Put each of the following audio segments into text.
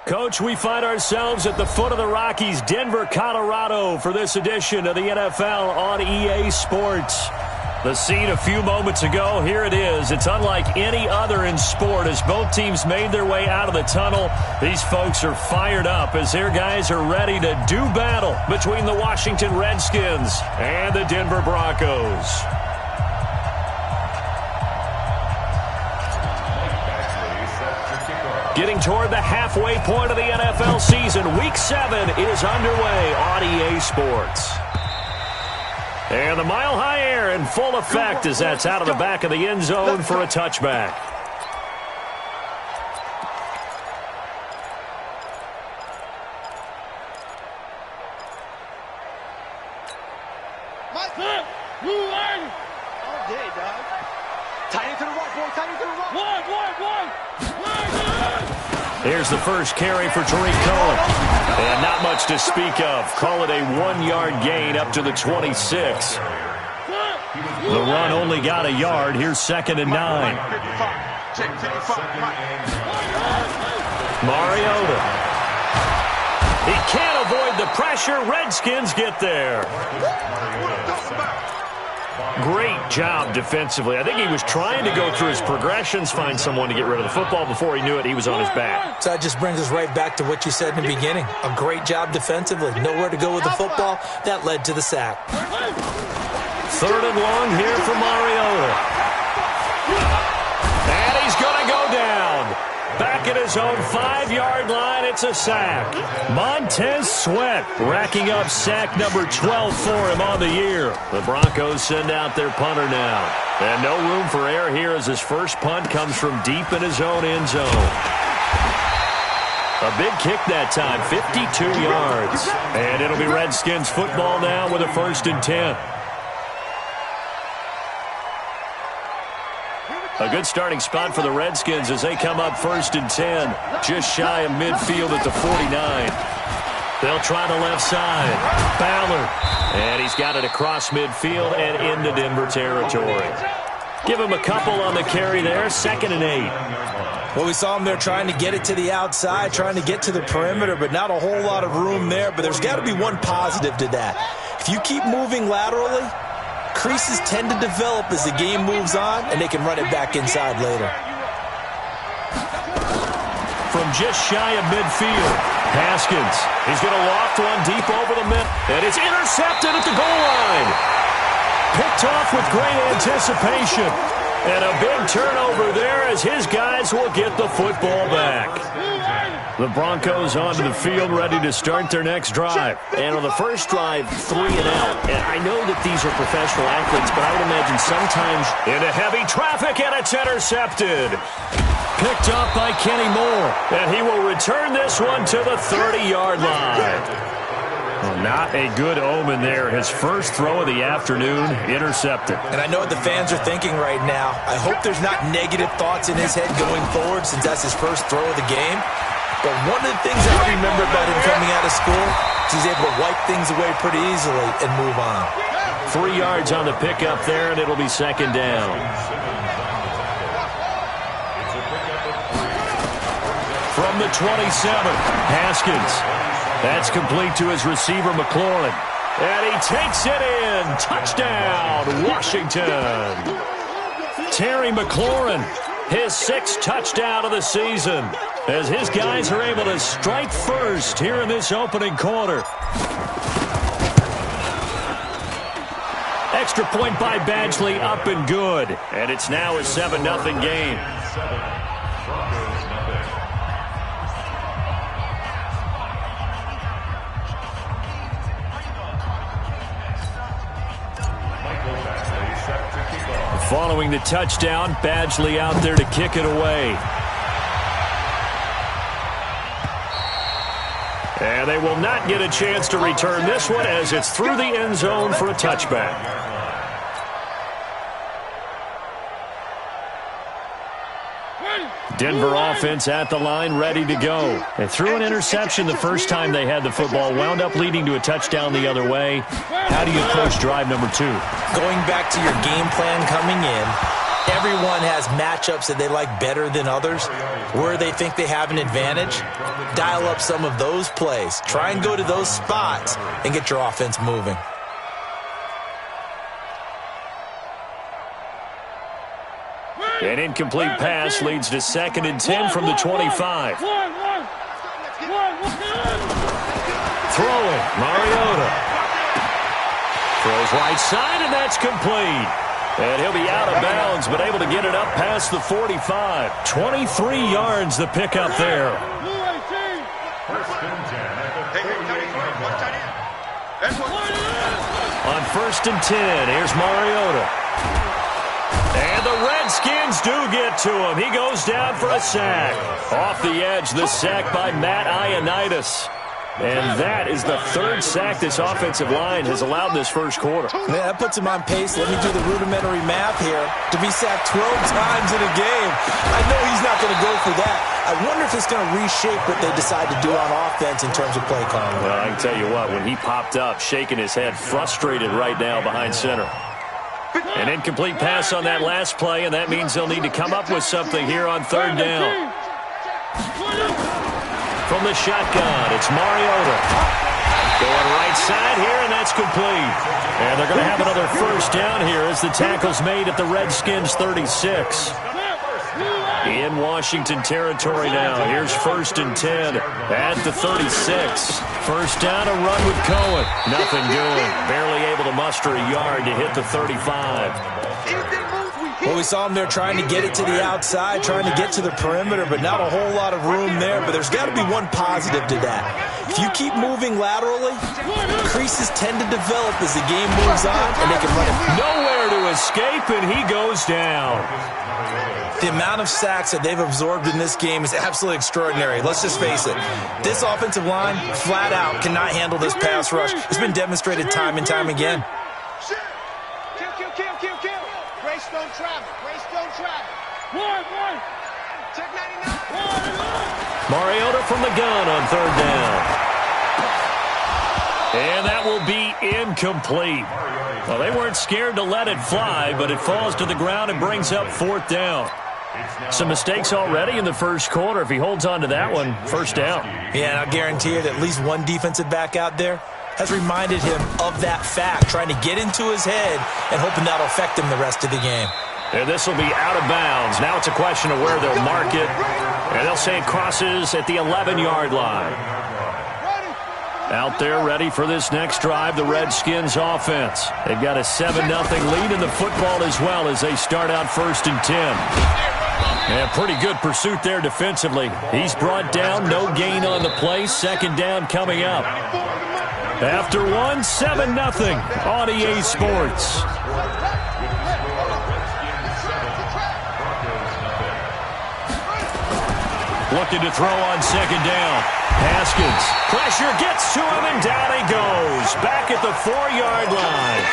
Coach, we find ourselves at the foot of the Rockies, Denver, Colorado, for this edition of the NFL on EA Sports. The scene a few moments ago, here it is. It's unlike any other in sport as both teams made their way out of the tunnel. These folks are fired up as their guys are ready to do battle between the Washington Redskins and the Denver Broncos. Getting toward the halfway point of the NFL season, Week 7 is underway on EA Sports. And the mile-high air in full effect as that's out of the back of the end zone for a touchback. Here's the first carry for Tariq Cohen. And not much to speak of. Call it a 1-yard gain up to the 26. The run only got a yard. Here's 2nd and 9. Mariota. He can't avoid the pressure. Redskins get there. Great job defensively. I think he was trying to go through his progressions, find someone to get rid of the football. Before he knew it, he was on his back. So that just brings us right back to what you said in the beginning. A great job defensively. Nowhere to go with the football. That led to the sack. 3rd and long here for Mariota. And he's going to go down. Back at his own 5-yard line, it's a sack. Montez Sweat racking up sack number 12 for him on the year. The Broncos send out their punter now. And no room for error here as his first punt comes from deep in his own end zone. A big kick that time, 52 yards. And it'll be Redskins football now with a 1st and 10. A good starting spot for the Redskins as they come up 1st and 10. Just shy of midfield at the 49. They'll try the left side. Ballard. And he's got it across midfield and into Denver territory. Give him a couple on the carry there. 2nd and 8. Well, we saw him there trying to get it to the outside, trying to get to the perimeter, but not a whole lot of room there. But there's got to be one positive to that. If you keep moving laterally, creases tend to develop as the game moves on, and they can run it back inside later. From just shy of midfield, Haskins. He's going to loft one deep over the mid, and it's intercepted at the goal line. Picked off with great anticipation. And a big turnover there as his guys will get the football back. The Broncos onto the field ready to start their next drive. And on the first drive, 3 and out. And I know that these are professional athletes, but I would imagine sometimes into heavy traffic, and it's intercepted. Picked up by Kenny Moore. And he will return this one to the 30-yard line. Well, not a good omen there. His first throw of the afternoon, intercepted. And I know what the fans are thinking right now. I hope there's not negative thoughts in his head going forward since that's his first throw of the game. But one of the things that I remember about him coming out of school is he's able to wipe things away pretty easily and move on. 3 yards on the pickup there, and it'll be 2nd down. From the 27, Haskins. That's complete to his receiver, McLaurin. And he takes it in. Touchdown, Washington. Terry McLaurin, his 6th touchdown of the season, as his guys are able to strike first here in this opening quarter. Extra point by Badgley, up and good. And it's now a 7-0 game. Following the touchdown, Badgley out there to kick it away. And they will not get a chance to return this one as it's through the end zone for a touchback. Denver offense at the line, ready to go. They threw an interception the first time they had the football, wound up leading to a touchdown the other way. How do you approach drive number 2? Going back to your game plan coming in, Everyone has matchups that they like better than others, where they think they have an advantage. Dial up some of those plays. Try and go to those spots and get your offense moving. An incomplete pass leads to 2nd and 10 from the 25. Throwing, Mariota. Throws right side, and that's complete. And he'll be out of bounds, but able to get it up past the 45. 23 yards the pickup there. On 1st and 10, here's Mariota. And the Redskins do get to him. He goes down for a sack. Off the edge, the sack by Matt Ioannidis. And that is the 3rd sack this offensive line has allowed this first quarter. Yeah, that puts him on pace. Let me do the rudimentary math here. To be sacked 12 times in a game. I know he's not going to go for that. I wonder if it's going to reshape what they decide to do on offense in terms of play calling. Well, I can tell you what, when he popped up, shaking his head, frustrated right now behind center. An incomplete pass on that last play, and that means they'll need to come up with something here on 3rd down. From the shotgun, it's Mariota. Going right side here, and that's complete. And they're going to have another 1st down here as the tackle's made at the Redskins 36. In Washington territory now. Here's 1st and 10 at the 36. 1st down, a run with Cohen. Nothing doing. Barely able to muster a yard to hit the 35. Well, we saw him there trying to get it to the outside, trying to get to the perimeter, but not a whole lot of room there. But there's got to be one positive to that. If you keep moving laterally, creases tend to develop as the game moves on, and they can run it. Nowhere to escape, and he goes down. The amount of sacks that they've absorbed in this game is absolutely extraordinary. Let's just face it. This offensive line, flat out, cannot handle this pass rush. It's been demonstrated time and time again. Greystone travel. Greystone travel. Check 99. Mariota from the gun on 3rd down. And that will be incomplete. Well, they weren't scared to let it fly, but it falls to the ground and brings up 4th down. Some mistakes already in the first quarter. If he holds on to that one, 1st down. Yeah, and I'll guarantee you that at least one defensive back out there has reminded him of that fact, trying to get into his head and hoping that'll affect him the rest of the game. And this will be out of bounds. Now it's a question of where they'll mark it. And they'll say it crosses at the 11-yard line. Out there ready for this next drive, the Redskins offense. They've got a 7-0 lead in the football as well as they start out 1st and 10. And pretty good pursuit there defensively. He's brought down, no gain on the play. 2nd down coming up. After 7-0 on EA Sports. Looking to throw on 2nd down. Haskins. Pressure gets to him, and down he goes. Back at the 4-yard line.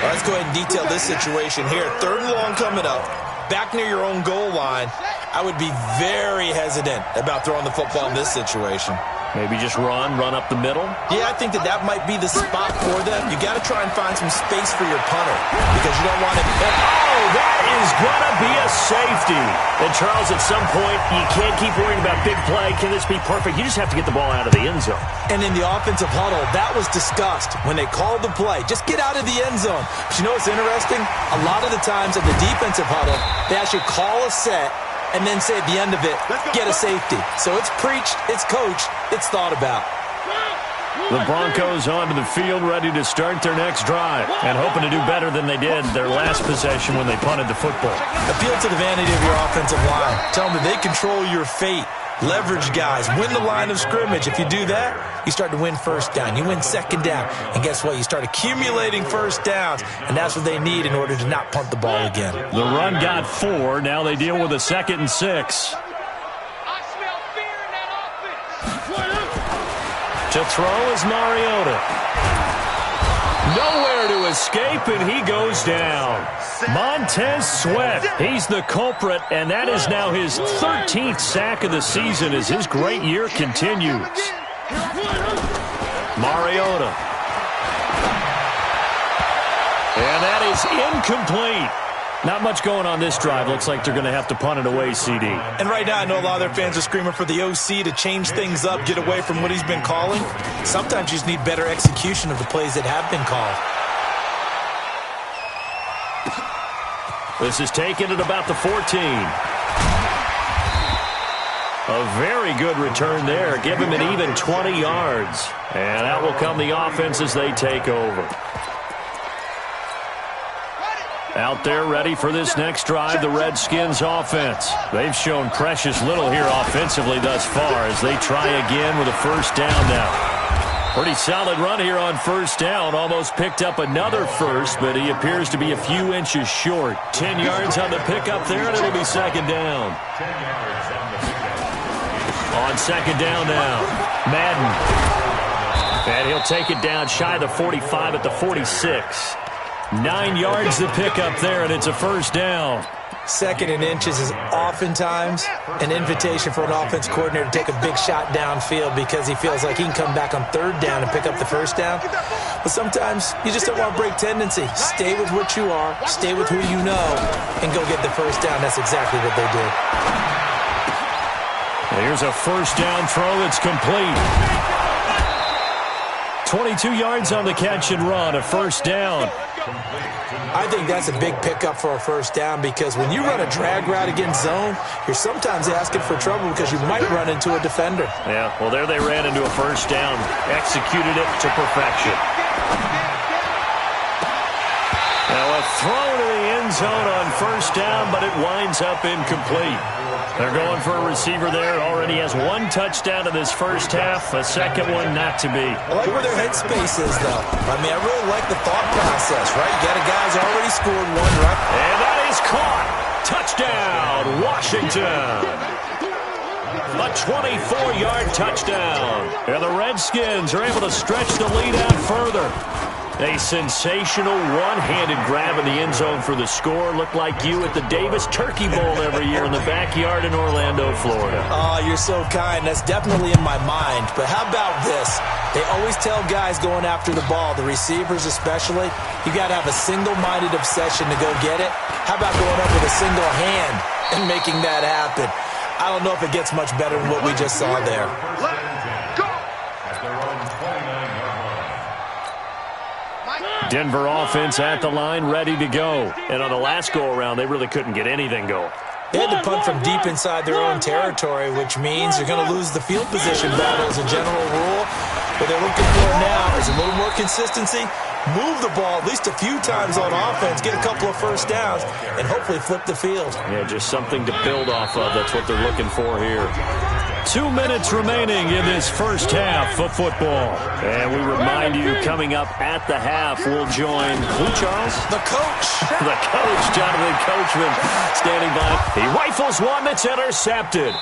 Well, let's go ahead and detail this situation here. 3rd and long coming up. Back near your own goal line. I would be very hesitant about throwing the football in this situation. Maybe just run up the middle? Yeah, I think that might be the spot for them. You got to try and find some space for your punter because you don't want to. Oh, that is going to be a safety. And, Charles, at some point, you can't keep worrying about big play. Can this be perfect? You just have to get the ball out of the end zone. And in the offensive huddle, that was discussed when they called the play. Just get out of the end zone. But you know what's interesting? A lot of the times in the defensive huddle, they actually call a set and then say at the end of it, get a safety. So it's preached, it's coached, it's thought about. The Broncos onto the field ready to start their next drive and hoping to do better than they did their last possession when they punted the football. Appeal to the vanity of your offensive line. Tell them that they control your fate. Leverage guys. Win the line of scrimmage. If you do that, you start to win 1st down. You win 2nd down. And guess what? You start accumulating 1st downs. And that's what they need in order to not punt the ball again. The run got 4. Now they deal with a 2nd and 6. I smell fear in that offense. To throw is Mariota. Nowhere to escape, and he goes down. Montez Sweat, he's the culprit, and that is now his 13th sack of the season as his great year continues. Mariota. And that is incomplete. Not much going on this drive. Looks like they're going to have to punt it away, CD. And right now, I know a lot of their fans are screaming for the OC to change things up, get away from what he's been calling. Sometimes you just need better execution of the plays that have been called. This is taken at about the 14. A very good return there. Give him an even 20 yards. And out will come the offense as they take over. Out there ready for this next drive, the Redskins offense. They've shown precious little here offensively thus far as they try again with a first down now. Pretty solid run here on first down. Almost picked up another first, but he appears to be a few inches short. 10 yards on the pickup there, and it'll be second down. On second down now, Madden. And he'll take it down shy of the 45 at the 46. 9 yards to pick up there, and it's a first down. Second and inches is oftentimes an invitation for an offense coordinator to take a big shot downfield because he feels like he can come back on third down and pick up the first down. But sometimes you just don't want to break tendency. Stay with what you are, stay with who you know, and go get the first down. That's exactly what they did. Here's a first down throw. It's complete. 22 yards on the catch and run, a first down. I think that's a big pickup for a first down because when you run a drag route against zone, you're sometimes asking for trouble because you might run into a defender. Yeah, well, there they ran into a first down. Executed it to perfection. Now a throw to the end zone on first down, but it winds up incomplete. They're going for a receiver there. Already has one touchdown in this first half. A second one not to be. I like where their headspace is, though. I mean, I really like the thought process, right? You got a guy who's already scored one, right? And that is caught. Touchdown, Washington. A 24-yard touchdown. And the Redskins are able to stretch the lead out further. A sensational one-handed grab in the end zone for the score. Looked like you at the Davis Turkey Bowl every year in the backyard in Orlando, Florida. Oh, you're so kind. That's definitely in my mind. But how about this? They always tell guys going after the ball, the receivers especially, you got to have a single-minded obsession to go get it. How about going up with a single hand and making that happen? I don't know if it gets much better than what we just saw there. Denver offense at the line, ready to go. And on the last go-around, they really couldn't get anything going. They had to punt from deep inside their own territory, which means they're going to lose the field position battle as a general rule. What they're looking for now is a little more consistency, move the ball at least a few times on offense, get a couple of first downs, and hopefully flip the field. Yeah, just something to build off of. That's what they're looking for here. 2 minutes remaining in this first half of football. And we remind you, coming up at the half, we'll join who, Charles? The coach. The coach, Jonathan Coachman, standing by. He rifles one that's intercepted.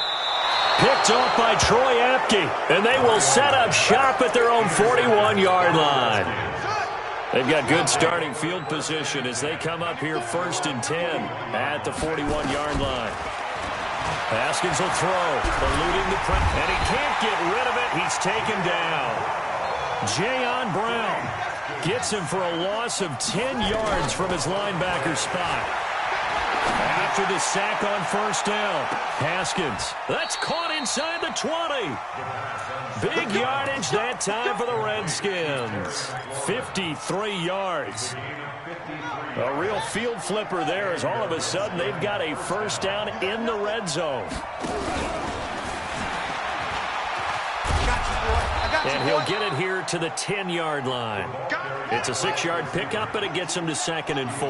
Picked off by Troy Apke. And they will set up shop at their own 41-yard line. They've got good starting field position as they come up here 1st and 10 at the 41-yard line. Haskins will throw, eluding the press, and he can't get rid of it. He's taken down. Jayon Brown gets him for a loss of 10 yards from his linebacker spot. After the sack on first down, Haskins, that's caught inside the 20. Big yardage that time for the Redskins. 53 yards. A real field flipper there as all of a sudden they've got a first down in the red zone. And he'll get it here to the 10-yard line. It's a 6-yard pickup, but it gets him to 2nd and 4.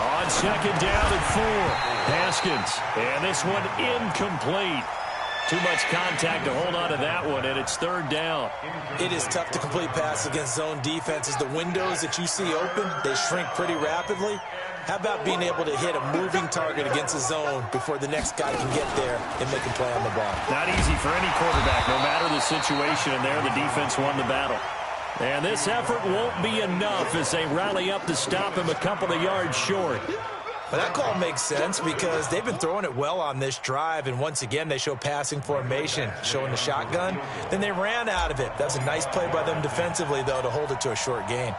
On second down and 4, Haskins. And this one incomplete. Too much contact to hold on to that one, and it's 3rd down. It is tough to complete passes against zone defenses. The windows that you see open, they shrink pretty rapidly. How about being able to hit a moving target against a zone before the next guy can get there and make a play on the ball? Not easy for any quarterback, no matter the situation, and there the defense won the battle. And this effort won't be enough as they rally up to stop him a couple of yards short. But that call makes sense because they've been throwing it well on this drive, and once again they show passing formation, showing the shotgun. Then they ran out of it. That's a nice play by them defensively, though, to hold it to a short gain.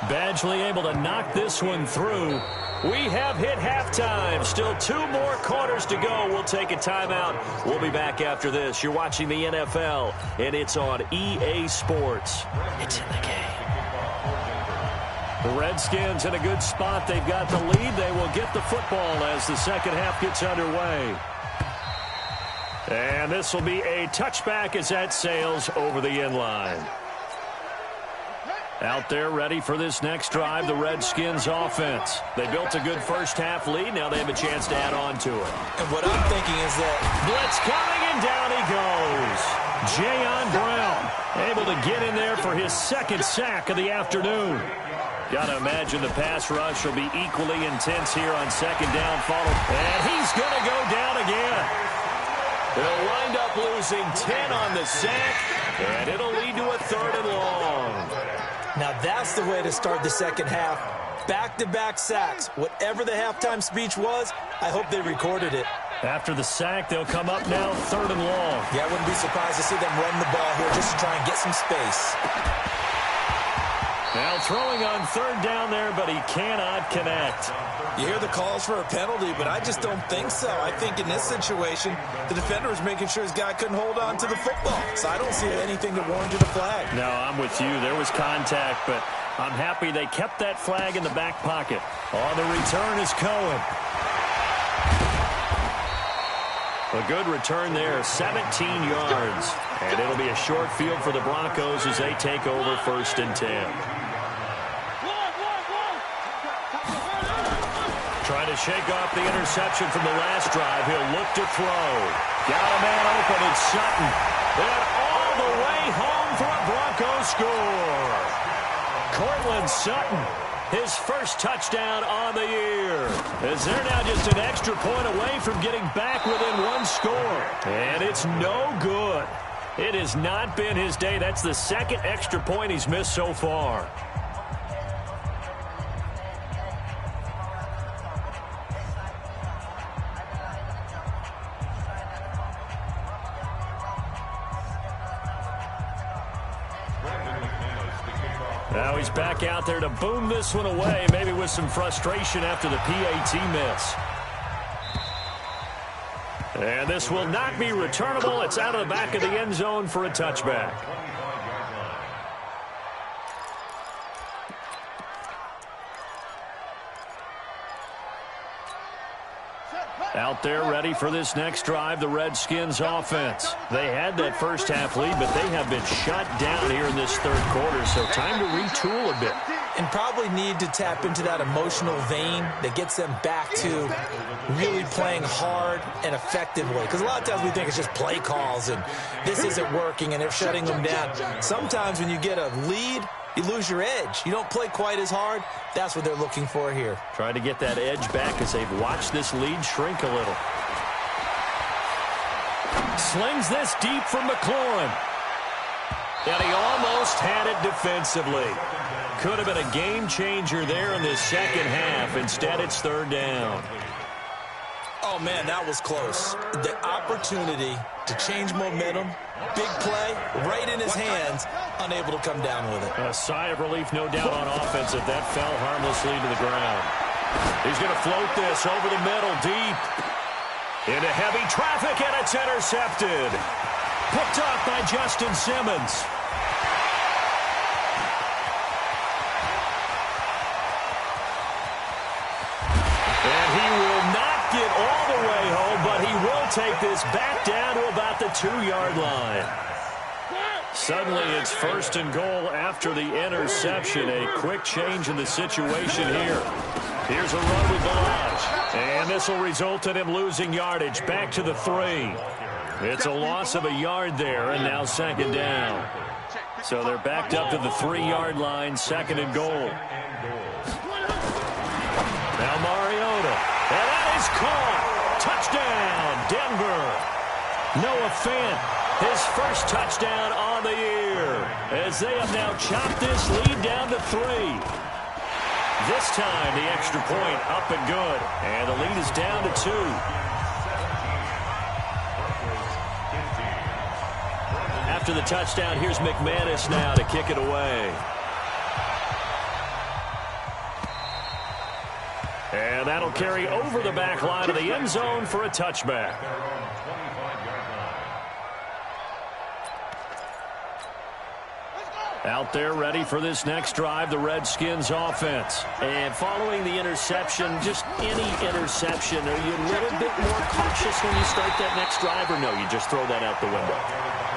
Badgley able to knock this one through. We have hit halftime. Still 2 more quarters to go. We'll take a timeout. We'll be back after this. You're watching the NFL, and it's on EA Sports. It's in the game. The Redskins in a good spot. They've got the lead. They will get the football as the second half gets underway. And this will be a touchback as that sails over the end line. Out there ready for this next drive, the Redskins offense. They built a good first half lead. Now they have a chance to add on to it. And what I'm thinking is that blitz coming, and down he goes. Jayon Brown able to get in there for his second sack of the afternoon. Got to imagine the pass rush will be equally intense here on second down. And he's going to go down again. They'll wind up losing 10 on the sack, and it'll lead to a 3rd and long. Now that's the way to start the second half. Back-to-back sacks. Whatever the halftime speech was, I hope they recorded it. After the sack, they'll come up now 3rd and long. Yeah, I wouldn't be surprised to see them run the ball here just to try and get some space. Now throwing on 3rd down there, but he cannot connect. You hear the calls for a penalty, but I just don't think so. I think in this situation, the defender was making sure his guy couldn't hold on to the football. So I don't see anything that warranted a flag. No, I'm with you. There was contact, but I'm happy they kept that flag in the back pocket. On the return is Cohen. A good return there, 17 yards. And it'll be a short field for the Broncos as they take over 1st and 10. Trying to shake off the interception from the last drive. He'll look to throw. Got a man open, it's Sutton. And all the way home for a Broncos score. Cortland Sutton, his first touchdown on the year. As they're now just an extra point away from getting back within 1 score. And it's no good. It has not been his day. That's the 2nd extra point he's missed so far. Now he's back out there to boom this one away, maybe with some frustration after the PAT miss. And this will not be returnable. It's out of the back of the end zone for a touchback. Out there ready for this next drive, the Redskins offense. They had that first half lead, but they have been shut down here in this 3rd quarter, so time to retool a bit. And probably need to tap into that emotional vein that gets them back to really playing hard and effectively. Because a lot of times we think it's just play calls and this isn't working and they're shutting them down. Sometimes when you get a lead, you lose your edge. You don't play quite as hard. That's what they're looking for here. Trying to get that edge back as they've watched this lead shrink a little. Slings this deep from McLaurin. And he almost had it defensively. Could have been a game changer there in this second half. Instead, it's 3rd down. Oh, man, that was close. The opportunity to change momentum, big play, right in his hands, unable to come down with it. A sigh of relief, no doubt, on offense if that fell harmlessly to the ground. He's going to float this over the middle, deep. Into heavy traffic, and it's intercepted. Picked off by Justin Simmons. And he will not get all the way home, but he will take this back down to about the 2-yard line. Suddenly it's 1st and goal after the interception. A quick change in the situation here. Here's a run with Balaj. And this will result in him losing yardage. Back to the 3. It's a loss of a yard there, and now 2nd down. So they're backed up to the 3-yard line, 2nd and goal. Now Mariota. And that is caught. Touchdown, Denver. Noah Fant, his first touchdown on the year, as they have now chopped this lead down to 3. This time, the extra point up and good, and the lead is down to 2. After the touchdown, here's McManus now to kick it away. And that'll carry over the back line of the end zone for a touchback. Out there ready for this next drive, the Redskins offense. And following the interception, just any interception, are you a little bit more cautious when you start that next drive, or no, you just throw that out the window?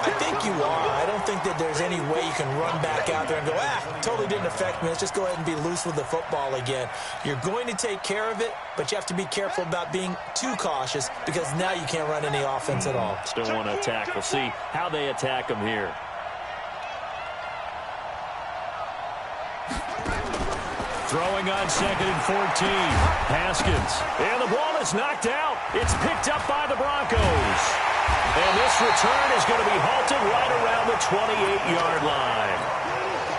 I think you are. I don't think that there's any way you can run back out there and go, totally didn't affect me. Let's just go ahead and be loose with the football again. You're going to take care of it, but you have to be careful about being too cautious because now you can't run any offense at all. Still want to attack. We'll see how they attack them here. Throwing on 2nd and 14. Haskins. And the ball is knocked out. It's picked up by the Broncos. And this return is going to be halted right around the 28-yard line.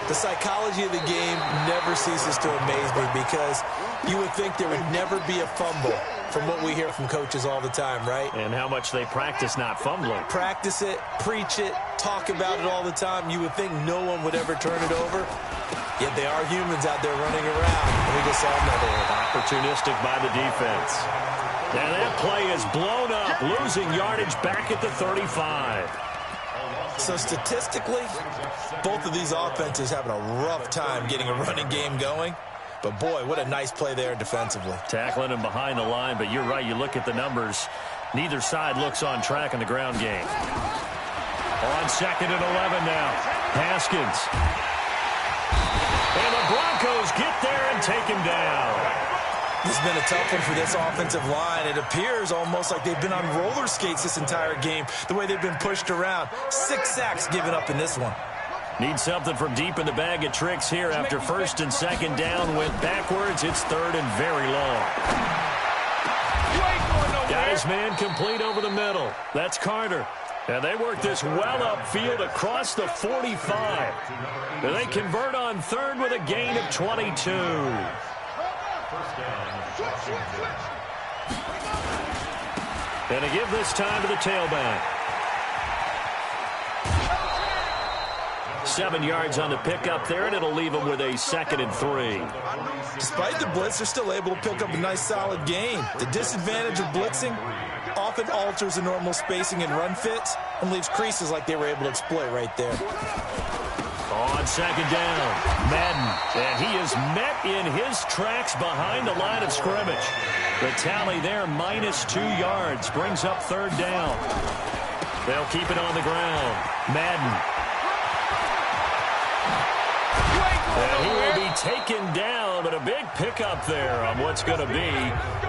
The psychology of the game never ceases to amaze me because you would think there would never be a fumble from what we hear from coaches all the time, right? And how much they practice not fumbling. Practice it, preach it, talk about it all the time. You would think no one would ever turn it over. Yet they are humans out there running around. And we just saw another one. Opportunistic by the defense. And that play is blown up, losing yardage back at the 35. So statistically, both of these offenses having a rough time getting a running game going. But, boy, what a nice play there defensively. Tackling him behind the line, but you're right. You look at the numbers. Neither side looks on track in the ground game. On 2nd and 11 now. Haskins. And the Broncos get there and take him down. This has been a tough one for this offensive line. It appears almost like they've been on roller skates this entire game, the way they've been pushed around. 6 sacks given up in this one. Need something from deep in the bag of tricks here after 1st and 2nd down. Went backwards. It's 3rd and very long. Got his man complete over the middle. That's Carter. And they work this well upfield across the 45. And they convert on 3rd with a gain of 22. And they give this time to the tailback. 7 yards on the pickup there, and it'll leave them with a 2nd and 3. Despite the blitz, they're still able to pick up a nice solid gain. The disadvantage of blitzing often alters the normal spacing and run fits and leaves creases like they were able to exploit right there. On 2nd down, Madden, and he is met in his tracks behind the line of scrimmage. The tally there, -2 yards, brings up 3rd down. They'll keep it on the ground. Madden. And he will be taken down, but a big pickup there on what's going to be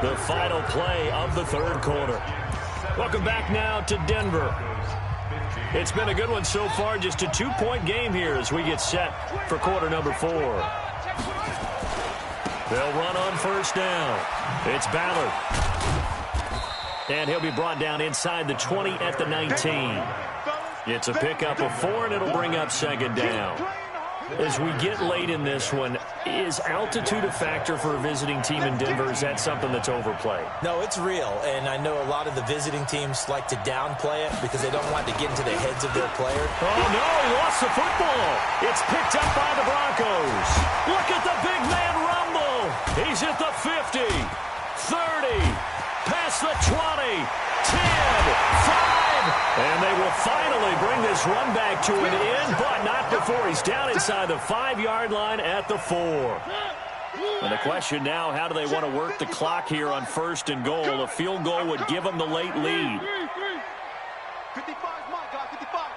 the final play of the 3rd quarter. Welcome back now to Denver. It's been a good one so far, just a 2-point game here as we get set for quarter number 4. They'll run on 1st down. It's Ballard. And he'll be brought down inside the 20 at the 19. It's a pickup of 4, and it'll bring up 2nd down. As we get late in this one, is altitude a factor for a visiting team in Denver? Is that something that's overplayed? No, it's real, and I know a lot of the visiting teams like to downplay it because they don't want to get into the heads of their players. Oh, no, he lost the football. It's picked up by the Broncos. Look at the big man rumble. He's at the 50, 30, past the 20, 10, 5. And they will finally bring this run back to an end, but not before he's down inside the 5-yard line at the 4. And the question now, how do they want to work the clock here on 1st and goal? A field goal would give them the late lead. 55, my God, 55.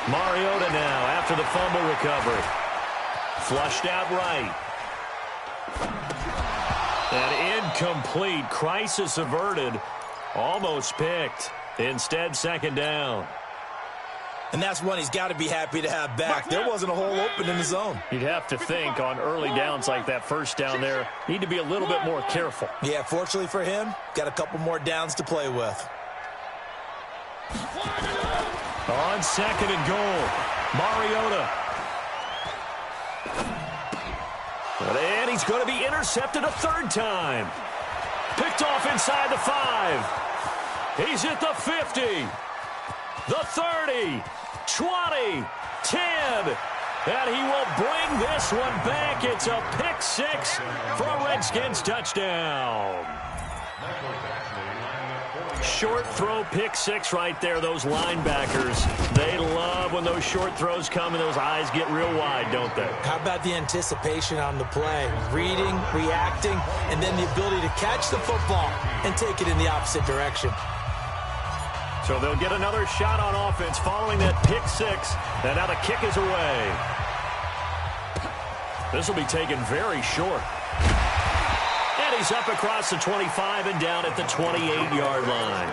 Mariota now after the fumble recovery. Flushed out right. And incomplete. Crisis averted. Almost picked. Instead, 2nd down. And that's one he's got to be happy to have back. There wasn't a hole open in the zone. You'd have to think on early downs like that 1st down there, need to be a little bit more careful. Yeah, fortunately for him, got a couple more downs to play with. On 2nd and goal, Mariota. And he's going to be intercepted a 3rd time. Picked off inside the 5. He's at the 50, the 30, 20, 10, And he will bring this one back. It's a pick six for a Redskins touchdown. Short throw pick six right there. Those linebackers, they love when those short throws come and those eyes get real wide, don't they? How about the anticipation on the play? Reading, reacting, and then the ability to catch the football and take it in the opposite direction. So they'll get another shot on offense following that pick six. And now the kick is away. This will be taken very short. And he's up across the 25 and down at the 28-yard line.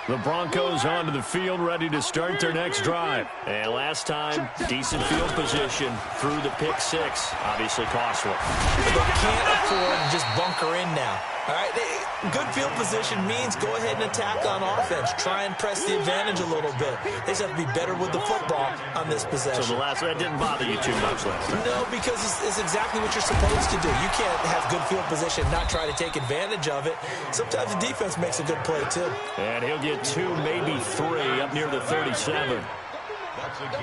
The Broncos onto the field, ready to start their next drive. And last time, decent field position through the pick six. Obviously costly. They can't afford to just bunker in now. All right, good field position means go ahead and attack on offense. Try and press the advantage a little bit. They just have to be better with the football on this possession. So that didn't bother you too much last time? No, because it's exactly what you're supposed to do. You can't have good field position and not try to take advantage of it. Sometimes the defense makes a good play, too. And he'll get 2, maybe 3 up near the 37.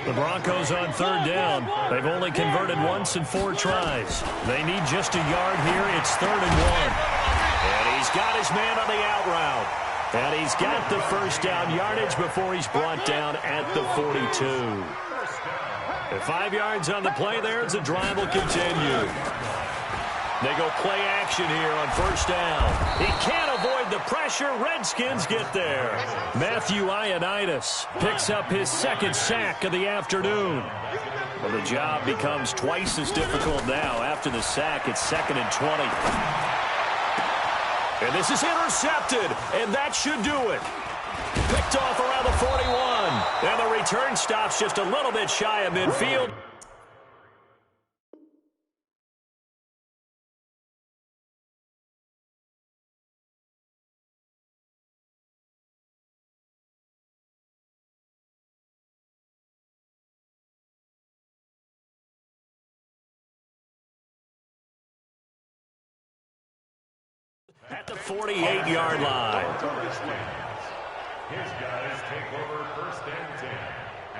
The Broncos on third down. They've only converted once in 4 tries. They need just a yard here. It's 3rd and 1. And he's got his man on the out route. And he's got the first down yardage before he's brought down at the 42. And 5 yards on the play there as the drive will continue. They go play action here on first down. He can't avoid the pressure. Redskins get there. Matthew Ioannidis picks up his 2nd sack of the afternoon. Well, the job becomes twice as difficult now. After the sack, it's 2nd and 20. And this is intercepted, and that should do it. Picked off around the 41. And the return stops just a little bit shy of midfield. At the 48-yard line. His guys take over 1st and 10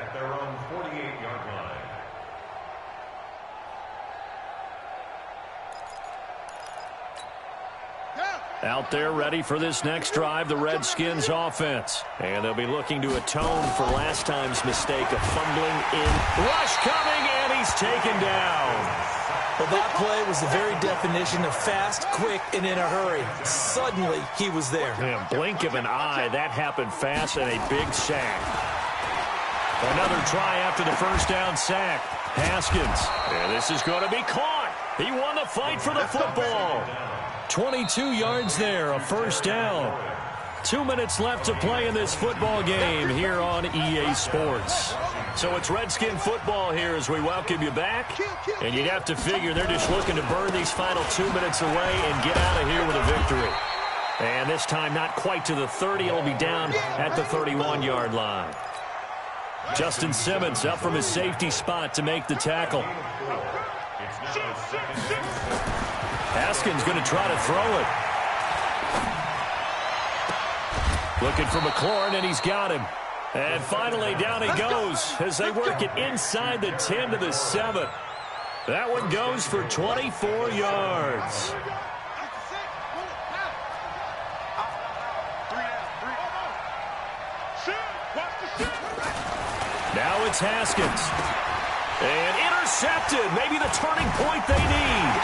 at their own 48-yard line. Out there ready for this next drive, the Redskins offense. And they'll be looking to atone for last time's mistake of fumbling in. Rush coming, and he's taken down. Well, that play was the very definition of fast, quick, and in a hurry. Suddenly, he was there. Yeah, blink of an eye, that happened fast, and a big sack. Another try after the first down sack. Haskins. And this is going to be caught. He won the fight for the football. 22 yards there, a first down. 2 minutes left to play in this football game here on EA Sports. So it's Redskin football here as we welcome you back. And you'd have to figure they're just looking to burn these final 2 minutes away and get out of here with a victory. And this time not quite to the 30. It'll be down at the 31-yard line. Justin Simmons up from his safety spot to make the tackle. Haskins going to try to throw it. Looking for McLaurin, and he's got him. And finally, down he goes as they work it inside the 10 to the 7. That one goes for 24 yards. Now it's Haskins. And intercepted. Maybe the turning point they need.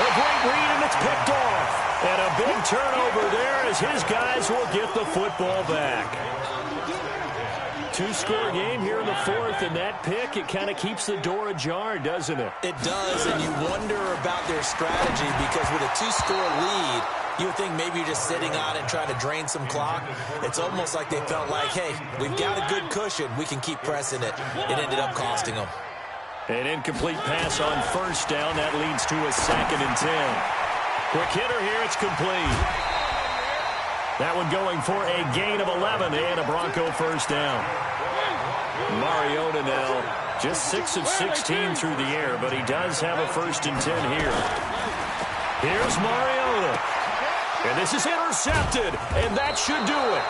A great read, and it's picked off. And a big turnover there as his guys will get the football back. 2-score game here in the 4th, and that pick, it kind of keeps the door ajar, doesn't it? It does, and you wonder about their strategy because with a 2-score lead, you would think maybe you're just sitting on it and trying to drain some clock. It's almost like they felt like, hey, we've got a good cushion. We can keep pressing it. It ended up costing them. An incomplete pass on first down. That leads to a 2nd and 10. Quick hitter here. It's complete. That one going for a gain of 11 and a Bronco first down. Mariota now just 6 of 16 through the air, but he does have a 1st and 10 here. Here's Mariota. And this is intercepted, and that should do it.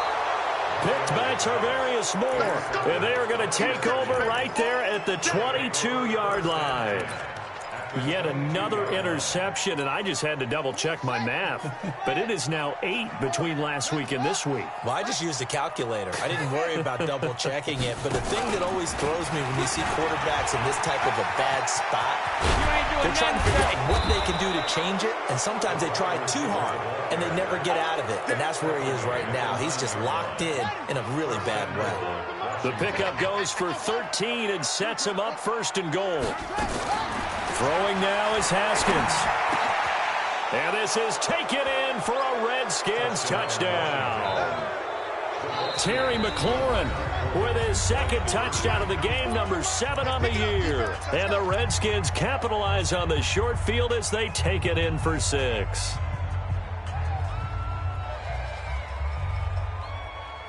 Picked by Tarvarius Moore. And they are going to take over right there at the 22-yard line. Yet another interception, and I just had to double-check my math. But it is now 8 between last week and this week. Well, I just used a calculator. I didn't worry about double-checking it. But the thing that always throws me when you see quarterbacks in this type of a bad spot, they're trying to figure out what they can do to change it, and sometimes they try too hard, and they never get out of it. And that's where he is right now. He's just locked in a really bad way. The pickup goes for 13 and sets him up first and goal. Throwing now is Haskins. And this is taken in for a Redskins touchdown. Terry McLaurin with his second touchdown of the game, number 7 on the year. And the Redskins capitalize on the short field as they take it in for 6.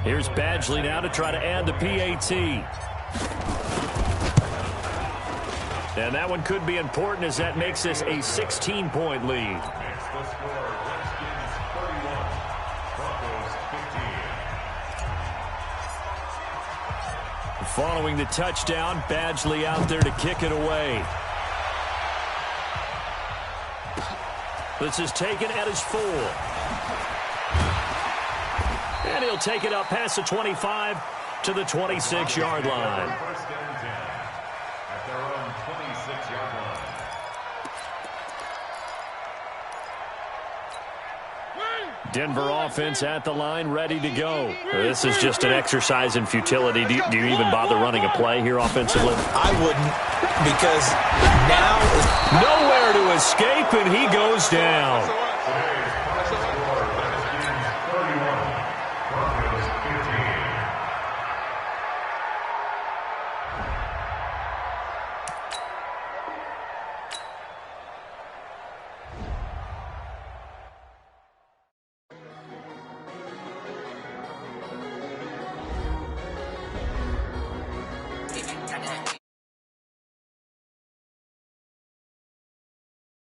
Here's Badgley now to try to add the PAT. And that one could be important as that makes this a 16-point lead. Makes the score Redskins 31, Broncos 15. Following the touchdown, Badgley out there to kick it away. This is taken at his 4. And he'll take it up past the 25 to the 26-yard line. First and 10 at their own 26-yard line. Denver offense at the line, ready to go. This is just an exercise in futility. Do you even bother running a play here offensively? I wouldn't, because now is nowhere to escape, and he goes down.